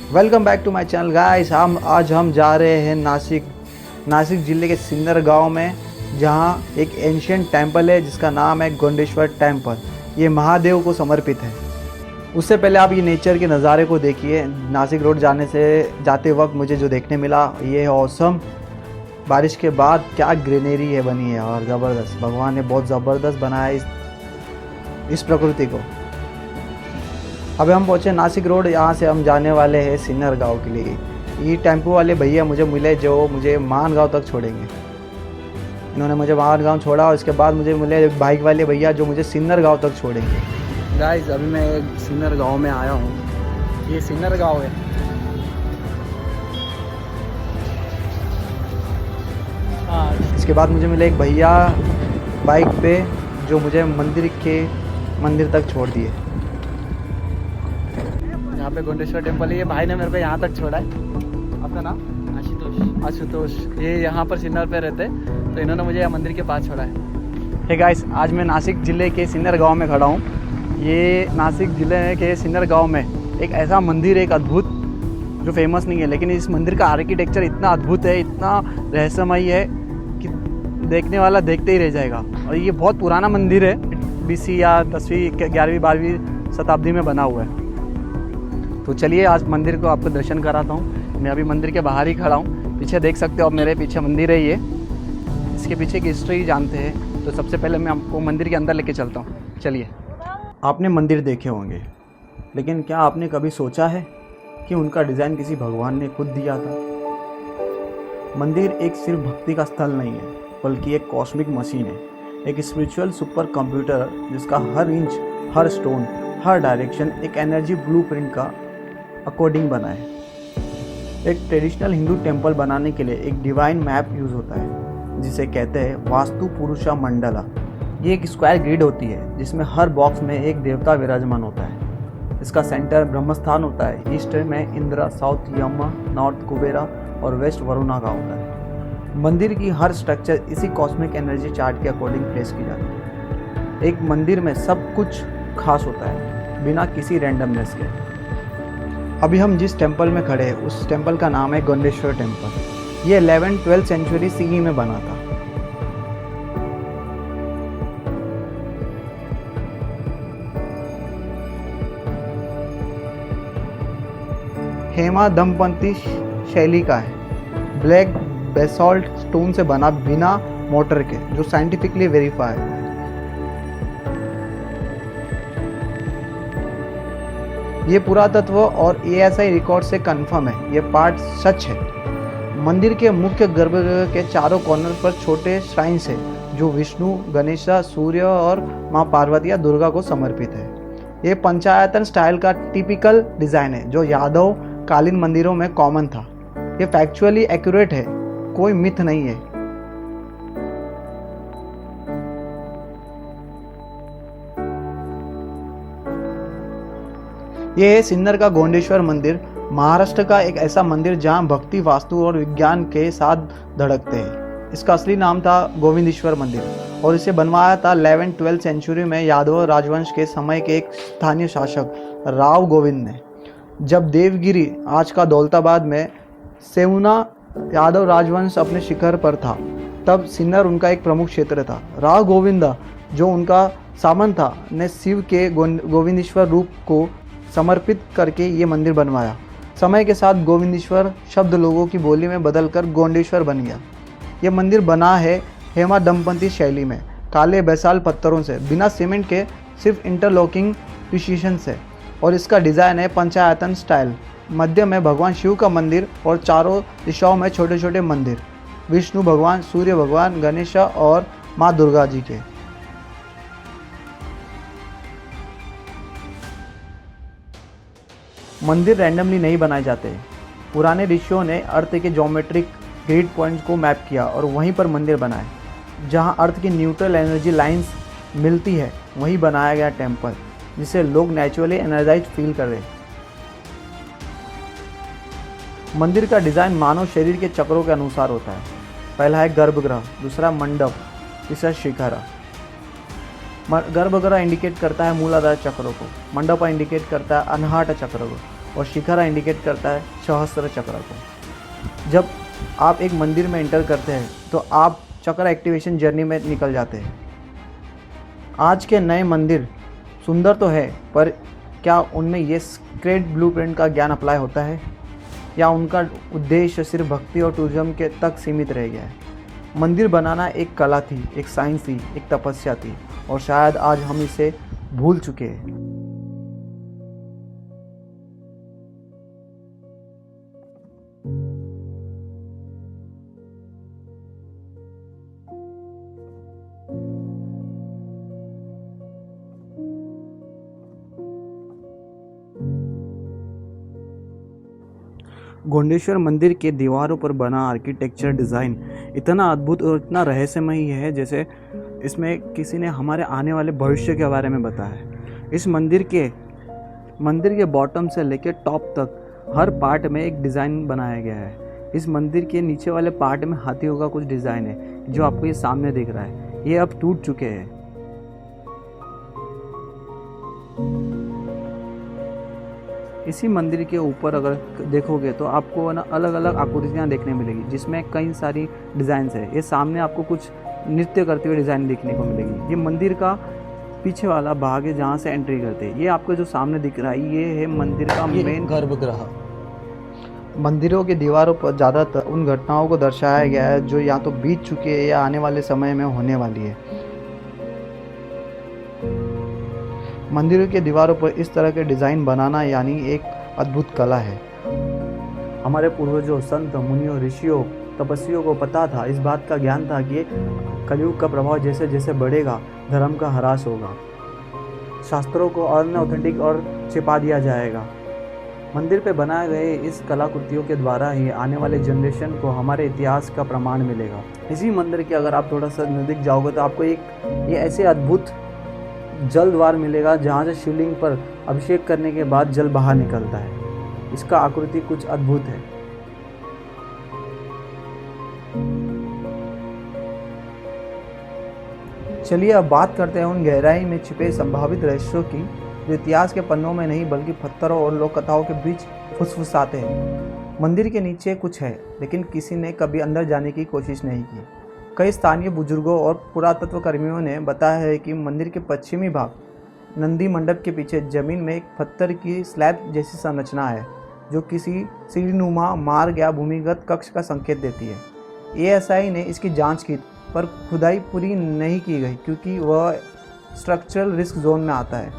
Welcome back to my channel guys. आज हम जा रहे हैं नासिक ज़िले के सिन्नर गांव में, जहां एक एंशियंट टेंपल है जिसका नाम है गोंडेश्वर टेंपल। ये महादेव को समर्पित है। उससे पहले आप ये नेचर के नज़ारे को देखिए। नासिक रोड जाते वक्त मुझे जो देखने मिला ये है ऑसम। बारिश के बाद क्या ग्रीनरी है बनी है, और ज़बरदस्त। भगवान ने बहुत ज़बरदस्त बनाया इस प्रकृति को। अभी हम पहुँचे नासिक रोड। यहाँ से हम जाने वाले हैं सिन्नर गांव के लिए। ये टेम्पो वाले भैया मुझे मिले जो मुझे मानगांव तक छोड़ेंगे। इन्होंने मुझे मानगांव छोड़ा और इसके बाद मुझे मिले बाइक वाले भैया जो मुझे सिन्नर गांव तक छोड़ेंगे। गाइस अभी मैं एक सिन्नर गांव में आया हूँ। ये सिन्नर गांव है। इसके बाद मुझे मिले एक भैया बाइक पे जो मुझे मंदिर तक छोड़ दिए। यहाँ पे गोंडेश्वर टेंपल है। ये भाई ने मेरे को यहाँ तक छोड़ा है। आपका नाम? आशुतोष। ये यहाँ पर सिन्नर पे रहते हैं, तो इन्होंने मुझे यहाँ मंदिर के पास छोड़ा है। हे गाइस, आज मैं नासिक ज़िले के सिन्नर गांव में खड़ा हूँ। ये नासिक ज़िले के सिन्नर गांव में एक ऐसा मंदिर है, एक अद्भुत, जो फेमस नहीं है, लेकिन इस मंदिर का आर्किटेक्चर इतना अद्भुत है, इतना रहस्यमयी है कि देखने वाला देखते ही रह जाएगा। और ये बहुत पुराना मंदिर है। BC या 10वीं 11वीं 12वीं शताब्दी में बना हुआ है। तो चलिए आज मंदिर को आपको दर्शन कराता हूँ। मैं अभी मंदिर के बाहर ही खड़ा हूँ। पीछे देख सकते हो आप, मेरे पीछे मंदिर है। ये इसके पीछे की हिस्ट्री जानते हैं, तो सबसे पहले मैं आपको मंदिर के अंदर लेके चलता हूँ। चलिए। आपने मंदिर देखे होंगे, लेकिन क्या आपने कभी सोचा है कि उनका डिज़ाइन किसी भगवान ने खुद दिया था? मंदिर एक सिर्फ भक्ति का स्थल नहीं है, बल्कि एक कॉस्मिक मशीन है, एक स्पिरिचुअल सुपर कंप्यूटर जिसका हर इंच, हर स्टोन, हर डायरेक्शन एक एनर्जी ब्लूप्रिंट का अकॉर्डिंग बना है। एक ट्रेडिशनल हिंदू टेंपल बनाने के लिए एक डिवाइन मैप यूज़ होता है, जिसे कहते हैं वास्तु पुरुषा मंडला। ये एक स्क्वायर ग्रिड होती है जिसमें हर बॉक्स में एक देवता विराजमान होता है। इसका सेंटर ब्रह्मस्थान होता है। ईस्ट में इंद्रा, साउथ यम, नॉर्थ कुबेरा और वेस्ट वरुणा का होता है। मंदिर की हर स्ट्रक्चर इसी कॉस्मिक एनर्जी चार्ट के अकॉर्डिंग प्लेस की जाती है। एक मंदिर में सब कुछ खास होता है, बिना किसी रैंडमनेस के। अभी हम जिस टेंपल में खड़े हैं उस टेंपल का नाम है गोंडेश्वर टेंपल। ये 11th-12th सेंचुरी CE में बना था। हेमा दंपति शैली का है। ब्लैक बेसॉल्ट स्टोन से बना, बिना मोटर के, जो साइंटिफिकली वेरीफाइड है। ये पुरातत्व और ASI रिकॉर्ड से कंफर्म है। ये पार्ट सच है। मंदिर के मुख्य गर्भगृह के चारों कॉर्नर पर छोटे श्राइन्स हैं जो विष्णु, गणेशा, सूर्य और माँ पार्वती या दुर्गा को समर्पित है। ये पंचायतन स्टाइल का टिपिकल डिज़ाइन है जो यादव कालीन मंदिरों में कॉमन था। ये फैक्चुअली एक्यूरेट है, कोई मिथ नहीं है। ये है सिन्नर का गोंडेश्वर मंदिर, महाराष्ट्र का एक ऐसा मंदिर जहां भक्ति, वास्तु और विज्ञान के साथ धड़कते हैं। इसका असली नाम था गोविंदेश्वर मंदिर और इसे बनवाया था 11th-12th सेंचुरी में यादव राजवंश के समय के एक स्थानीय शासक राव गोविंद ने। जब देवगिरी, आज का दौलताबाद में, सेवना यादव राजवंश अपने शिखर पर था, तब सिन्नर उनका एक प्रमुख क्षेत्र था। राव गोविंदा, जो उनका सामंत था, ने शिव के गोविंदेश्वर रूप को समर्पित करके ये मंदिर बनवाया। समय के साथ गोविंदेश्वर शब्द लोगों की बोली में बदलकर गोंडेश्वर बन गया। ये मंदिर बना है हेमा दंपति शैली में, काले बेसाल पत्थरों से, बिना सीमेंट के, सिर्फ इंटरलॉकिंग प्रिसीशन से। और इसका डिज़ाइन है पंचायतन स्टाइल। मध्य में भगवान शिव का मंदिर और चारों दिशाओं में छोटे छोटे मंदिर, विष्णु भगवान, सूर्य भगवान, गणेशा और माँ दुर्गा जी के। मंदिर रैंडमली नहीं बनाए जाते। पुराने ऋषियों ने अर्थ के ज्योमेट्रिक ग्रिड पॉइंट्स को मैप किया और वहीं पर मंदिर बनाए। जहां अर्थ की न्यूट्रल एनर्जी लाइंस मिलती है, वहीं बनाया गया टेंपल, जिसे लोग नेचुरली एनर्जाइज फील कर रहे। मंदिर का डिज़ाइन मानव शरीर के चक्रों के अनुसार होता है। पहला है गर्भगृह, दूसरा मंडप, तीसरा शिखर। गर्भगृह इंडिकेट करता है मूलाधार चक्र को, मंडप इंडिकेट करता है अनहट चक्र को, और शिखरा इंडिकेट करता है सहस्त्र चक्र को। जब आप एक मंदिर में एंटर करते हैं तो आप चक्र एक्टिवेशन जर्नी में निकल जाते हैं। आज के नए मंदिर सुंदर तो है, पर क्या उनमें ये सीक्रेट ब्लूप्रिंट का ज्ञान अप्लाई होता है, या उनका उद्देश्य सिर्फ भक्ति और टूरिज्म के तक सीमित रह गया है? मंदिर बनाना एक कला थी, एक साइंस थी, एक तपस्या थी, और शायद आज हम इसे भूल चुके हैं। गोंडेश्वर मंदिर के दीवारों पर बना आर्किटेक्चर डिज़ाइन इतना अद्भुत और इतना रहस्यमयी है, जैसे इसमें किसी ने हमारे आने वाले भविष्य के बारे में बताया है। इस मंदिर के बॉटम से लेकर टॉप तक हर पार्ट में एक डिज़ाइन बनाया गया है। इस मंदिर के नीचे वाले पार्ट में हाथियों का कुछ डिज़ाइन है जो आपको ये सामने दिख रहा है। ये अब टूट चुके हैं। इसी मंदिर के ऊपर अगर देखोगे तो आपको ना अलग अलग आकृतियाँ देखने मिलेगी, जिसमें कई सारी डिज़ाइंस है। ये सामने आपको कुछ नृत्य करते हुए डिज़ाइन देखने को मिलेगी। ये मंदिर का पीछे वाला भाग है जहाँ से एंट्री करते हैं। ये आपको जो सामने दिख रहा है ये है मंदिर का मेन गर्भगृह। मंदिरों के दीवारों पर ज़्यादातर उन घटनाओं को दर्शाया गया है जो या तो बीत चुके हैं या आने वाले समय में होने वाली है। मंदिरों के दीवारों पर इस तरह के डिज़ाइन बनाना यानी एक अद्भुत कला है। हमारे पूर्वजों, संत, मुनियों, ऋषियों, तपस्वियों को पता था, इस बात का ज्ञान था कि कलयुग का प्रभाव जैसे जैसे बढ़ेगा धर्म का ह्रास होगा, शास्त्रों को और ऑथेंटिक और छिपा दिया जाएगा। मंदिर पे बनाए गए इस कलाकृतियों के द्वारा ही आने वाले जनरेशन को हमारे इतिहास का प्रमाण मिलेगा। इसी मंदिर के अगर आप थोड़ा सा नज़दीक जाओगे तो आपको ये ऐसे अद्भुत जल द्वार मिलेगा जहाँ से शिवलिंग पर अभिषेक करने के बाद जल बाहर निकलता है। इसका आकृति कुछ अद्भुत है। चलिए अब बात करते हैं उन गहराई में छिपे संभावित रहस्यों की जो इतिहास के पन्नों में नहीं बल्कि पत्थरों और लोक कथाओं के बीच फुसफुसाते हैं। मंदिर के नीचे कुछ है, लेकिन किसी ने कभी अंदर जाने की कोशिश नहीं की। कई स्थानीय बुजुर्गों और पुरातत्व कर्मियों ने बताया है कि मंदिर के पश्चिमी भाग नंदी मंडप के पीछे जमीन में एक पत्थर की स्लैब जैसी संरचना है जो किसी सीढ़ीनुमा मार्ग या भूमिगत कक्ष का संकेत देती है। एएसआई ने इसकी जांच की पर खुदाई पूरी नहीं की गई क्योंकि वह स्ट्रक्चरल रिस्क जोन में आता है।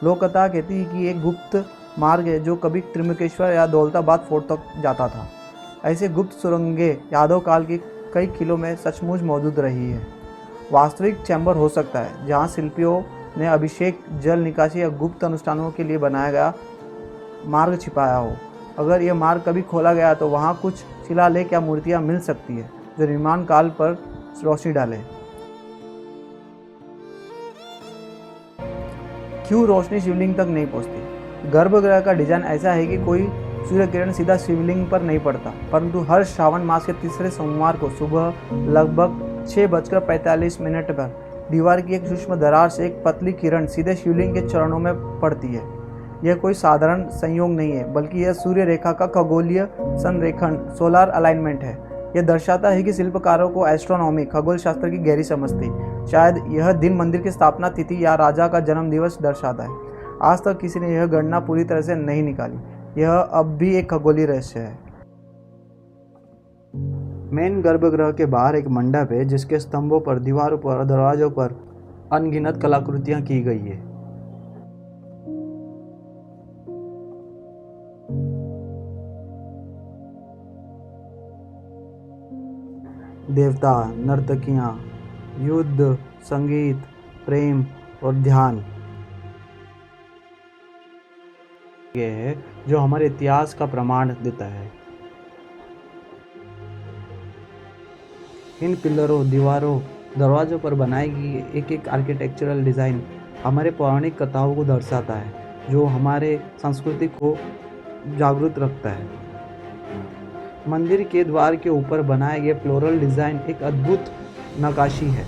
लोक कथा कहती है कि एक गुप्त मार्ग है जो कभी त्रिमुकेश्वर या दौलताबाद फोर्ट तक जाता था। ऐसे गुप्त सुरंगें यादव काल के कई किलों में सचमुच मौजूद रही है। वास्तविक चैम्बर हो सकता है जहां शिल्पियों ने अभिषेक, जल निकासी या गुप्त अनुष्ठानों के लिए बनाया गया मार्ग छिपाया हो। अगर यह मार्ग कभी खोला गया तो वहां कुछ शिलालेख या मूर्तियां मिल सकती है जो निर्माण काल पर रोशनी डाले। क्यों रोशनी शिवलिंग तक नहीं पहुंचती? गर्भगृह का डिजाइन ऐसा है कि कोई सूर्य किरण सीधा शिवलिंग पर नहीं पड़ता, परंतु हर श्रावण मास के तीसरे सोमवार को सुबह लगभग 6:45 पर दीवार की एक सूक्ष्म दरार से एक पतली किरण सीधे शिवलिंग के चरणों में पड़ती है। यह कोई साधारण संयोग नहीं है, बल्कि यह सूर्य रेखा का खगोलीय संरेखण, सोलर अलाइनमेंट है। यह दर्शाता है कि शिल्पकारों को एस्ट्रोनॉमी, खगोल शास्त्र की गहरी समझ थी। शायद यह दिन मंदिर की स्थापना तिथि या राजा का जन्म दिवस दर्शाता है। आज तक किसी ने यह गणना पूरी तरह से नहीं निकाली। यह अब भी एक खगोलीय रहस्य है। मेन गर्भगृह के बाहर एक मंडप है जिसके स्तंभों पर, दीवारों पर और दरवाजों पर अनगिनत कलाकृतियां की गई है। देवता, नर्तकियां, युद्ध, संगीत, प्रेम और ध्यान ये है जो हमारे इतिहास का प्रमाण देता है। इन पिलरों, दीवारों, दरवाजों पर बनाई गई एक एक आर्किटेक्चरल डिज़ाइन हमारे पौराणिक कथाओं को दर्शाता है, जो हमारे संस्कृति को जागरूक रखता है। मंदिर के द्वार के ऊपर बनाए गए फ्लोरल डिज़ाइन एक अद्भुत नक्काशी है,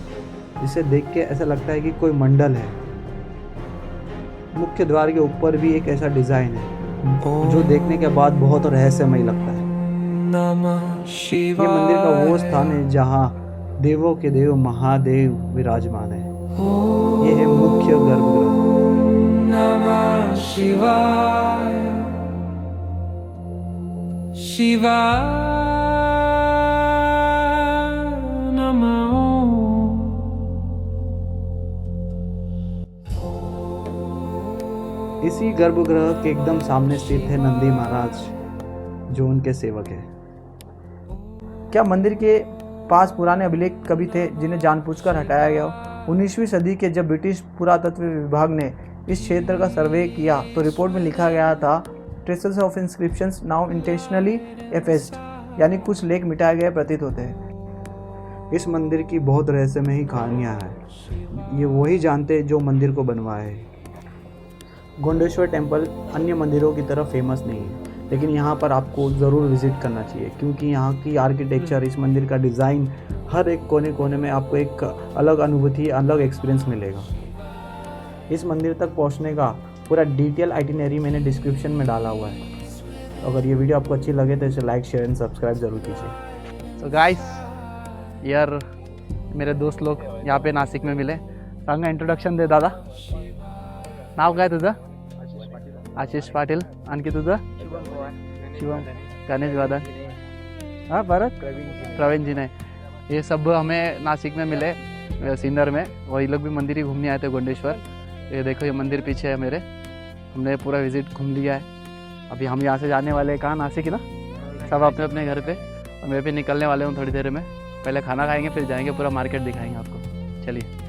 जिसे देख के ऐसा लगता है कि कोई मंडल है। मुख्य द्वार के ऊपर भी एक ऐसा डिज़ाइन है जो देखने के बाद बहुत रहस्यमय लगता है। ये मंदिर का वो स्थान है जहाँ देवों के देव महादेव विराजमान है। ये है मुख्य गर्भगृह। नमः शिवाय शिवाय नमः। इसी गर्भगृह के एकदम सामने स्थित है नंदी महाराज, जो उनके सेवक है। क्या मंदिर के पास पुराने अभिलेख कभी थे जिन्हें जानबूझकर हटाया गया? 19वीं सदी के जब ब्रिटिश पुरातत्व विभाग ने इस क्षेत्र का सर्वे किया तो रिपोर्ट में लिखा गया था traces of inscriptions now intentionally effaced, यानी कुछ लेख मिटाए गए प्रतीत होते हैं। इस मंदिर की बहुत रहस्यमय ही कहानियाँ हैं। ये वही जानते हैं जो मंदिर को बनवाया है। गोंडेश्वर टेम्पल अन्य मंदिरों की तरह फेमस नहीं है, लेकिन यहाँ पर आपको ज़रूर विज़िट करना चाहिए, क्योंकि यहाँ की आर्किटेक्चर, इस मंदिर का डिज़ाइन, हर एक कोने कोने में आपको एक अलग अनुभूति, अलग एक्सपीरियंस मिलेगा। इस मंदिर तक पहुँचने का पूरा डिटेल आइटिनरी मैंने डिस्क्रिप्शन में डाला हुआ है। तो अगर ये वीडियो आपको अच्छी लगे तो इसे लाइक, शेयर एंड सब्सक्राइब ज़रूर कीजिए। तो गाइस यार, मेरे दोस्त लोग यहाँ पे नासिक में मिले। सांगा इंट्रोडक्शन दे दादा। नाव काय तुझं? आशिष पाटील. आणखी तुझं? शिवम गणेश वादन. हाँ परत प्रवीण जी ने. ये सब हमें नासिक में मिले, सिन्नर में. वही लोग भी मंदिर ही घूमने आए थे, गोंडेश्वर. ये देखो, ये मंदिर पीछे है मेरे. हमने पूरा विजिट घूम लिया है. अभी हम यहाँ से जाने वाले हैं कहाँ? नासिक ना, सब अपने अपने घर पे. और मैं भी निकलने वाले हूँ थोड़ी देर में. पहले खाना खाएंगे, फिर जाएंगे, पूरा मार्केट दिखाएंगे आपको. चलिए.